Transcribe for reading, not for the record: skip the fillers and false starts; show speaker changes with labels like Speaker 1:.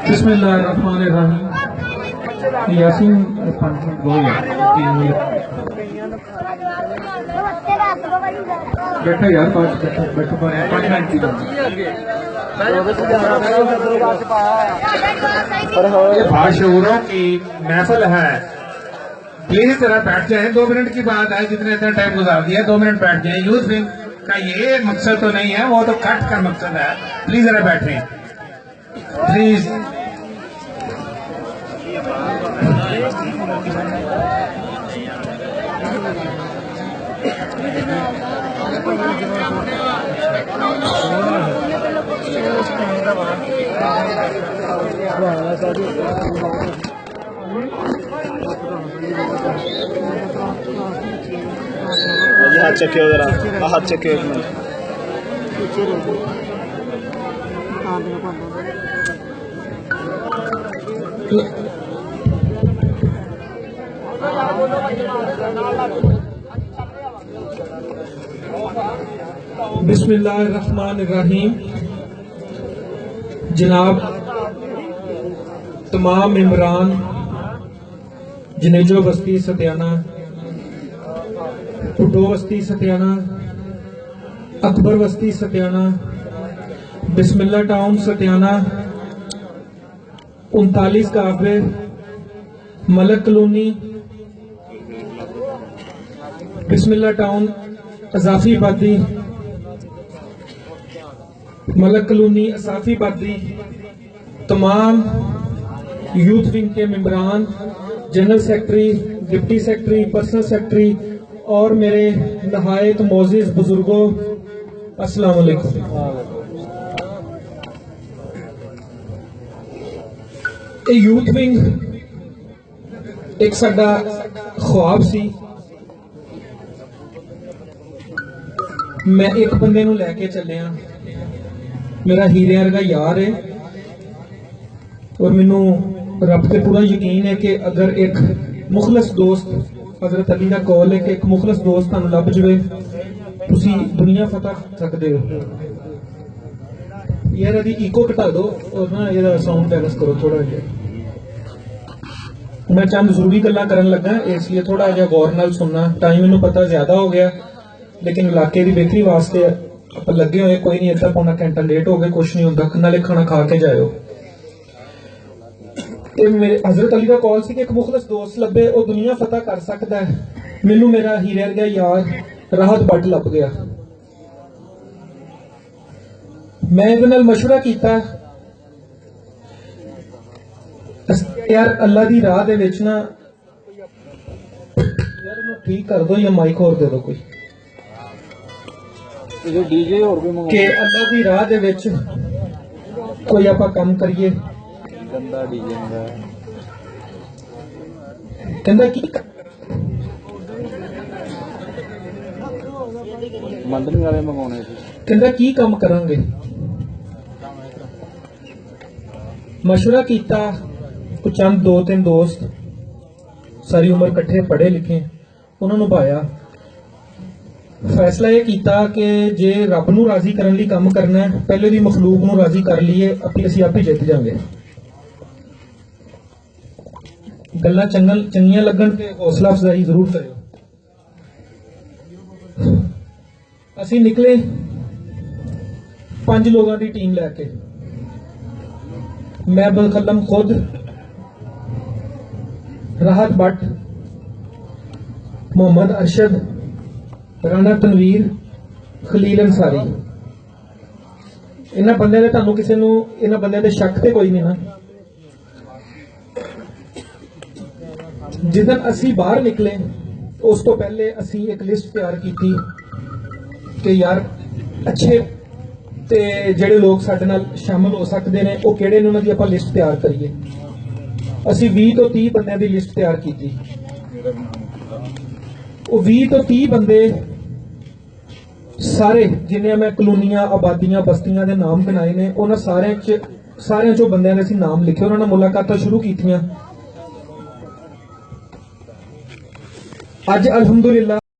Speaker 1: बिस्मिल्लाहिर्रहमानिर्रहीम। यासीन बैठा यार, बैठो बाशऊरों की महफिल है, प्लीज जरा बैठ जाए। 2 मिनट की बात है, जितने इतना टाइम गुजार दिया, 2 मिनट बैठ जाए। यूथ विंग का ये मकसद तो नहीं है, वो तो कट का मकसद है। प्लीज जरा बैठे, प्लीज।
Speaker 2: हाथ चेक जरा, हाथ चेक एक मिनट।
Speaker 1: बिस्मिल्लाहिर्रहमानिर्रहीम। जनाब तमाम इमरान, जनेजो बस्ती सत्याना, पुटो बस्ती सत्याना, अकबर बस्ती सत्याना, बिस्मिल्ला टाउन सत्याना, 39 काफे, मलक कलोनी, बिस्मिल्ला टाउन, अजाफी बादी, मलक कलोनी, असाफी बादी, तमाम यूथ विंग के मेंबरान, general secretary, deputy secretary, personal secretary और मेरे नहायत मोअज़्ज़िज़ बुजुर्गों, अस्सलाम वालेकुम। यूथ विंग एक साडा ख्वाब सी। मैं एक बंदे नूं लैके चलिया, मेरा हीरे वर्गा यार है, और मैनू रब ते पूरा यकीन है कि अगर एक मुखलस दोस्त, हजरत अली का कौल है कि एक मुखलस दोस्त तुहानू लभ जाए, तुसी दुनिया फतह कर सकते हो। यार यदि इको घटा दो और ना ये साउंड बैलेंस करो थोड़ा जिहा। मैं चंद जरूरी गल्लां करन लगा, इसलिए थोड़ा जिहा गौर नाल सुनना। टाइम मैनू पता ज्यादा हो गया, लेकिन इलाके की बेहतरी वास्ते आप लगे हुए। कोई नहीं, अद्धा पौना घंटा लेट हो गए, कुछ नहीं होता। नाले खाना खा के जाओ। मेरे हजरत अली का कॉल सी कि एक मुखलस दोस्त लभे, वो दुनिया फतह कर सकता है। मैनू मेरा हीरे वर्गा यार राहत भट्ट लभ गया। मैं इहदे नाल मशवरा कीता, यार अल्लाह दी राह दे विच ना, यार इहनूं ठीक कर दो या माइक होर दे दो कोई,
Speaker 2: डीजे और भी
Speaker 1: कि अल्लाह दी राह दे विच कोई आपां काम करिए।
Speaker 2: गंदा डीजे हुंदा है।
Speaker 1: कहंदा की
Speaker 2: मंडन वाले मंगाने थे।
Speaker 1: कहंदा की काम करांगे। ਮਸ਼ਵਰਾ ਕੀਤਾ ਕੁਝ ਚੰਦ 2-3 ਦੋਸਤ ਸਾਰੀ ਉਮਰ ਇਕੱਠੇ ਪੜ੍ਹੇ ਲਿਖੇ ਉਹਨਾਂ ਨੂੰ ਭਾਇਆ ਫੈਸਲਾ ਇਹ ਕੀਤਾ ਕਿ ਜੇ ਰੱਬ ਨੂੰ ਰਾਜ਼ੀ ਕਰਨ ਲਈ ਕੰਮ ਕਰਨਾ ਹੈ ਪਹਿਲੇ ਦੀ ਮਖਲੂਕ ਨੂੰ ਰਾਜ਼ੀ ਕਰ ਲਈਏ ਅਸੀਂ ਆਪੇ ਜਿੱਤ ਜਾਵਾਂਗੇ। ਗੱਲਾਂ ਚੰਗੀਆਂ ਲੱਗਣ ਤੇ ਹੌਸਲਾ ਅਫਜ਼ਾਈ ਜ਼ਰੂਰ ਕਰਿਓ। ਅਸੀਂ ਨਿਕਲੇ 5 ਲੋਕਾਂ ਦੀ ਟੀਮ ਲੈ ਕੇ, ਮੈਂ ਬਲਕਲਮ ਖੁਦ, ਰਾਹਤ ਬੱਟ, मोहम्मद अरशद, राणा तनवीर, खलील अंसारी। इन्हां बंदियां दे तुहानूं किसी नूं इन्हां बंदियां दे शक ते कोई नहीं ना। जिदन असी बाहर निकले उस तो पहले असी एक लिस्ट तैयार की थी कि यार अच्छे ते जिहड़े लोग साडे नाल शामिल हो सकते हैं वो किहड़े ने, उन्हां दी आपां लिस्ट तैयार करिए। असी 20 तो 30 बंदियां दी लिस्ट तैयार की थी। वो 20 तो 30 बंदे सारे जिन्हें मैं कलोनियां आबादियां बस्तियां दे नाम गिनाए ने उन्हां सारे चो बंदियां दे असीं नाम लिखे, उन्हां नाल मुलाकातां शुरू कीतियां। अज अल्हम्दुलिल्लाह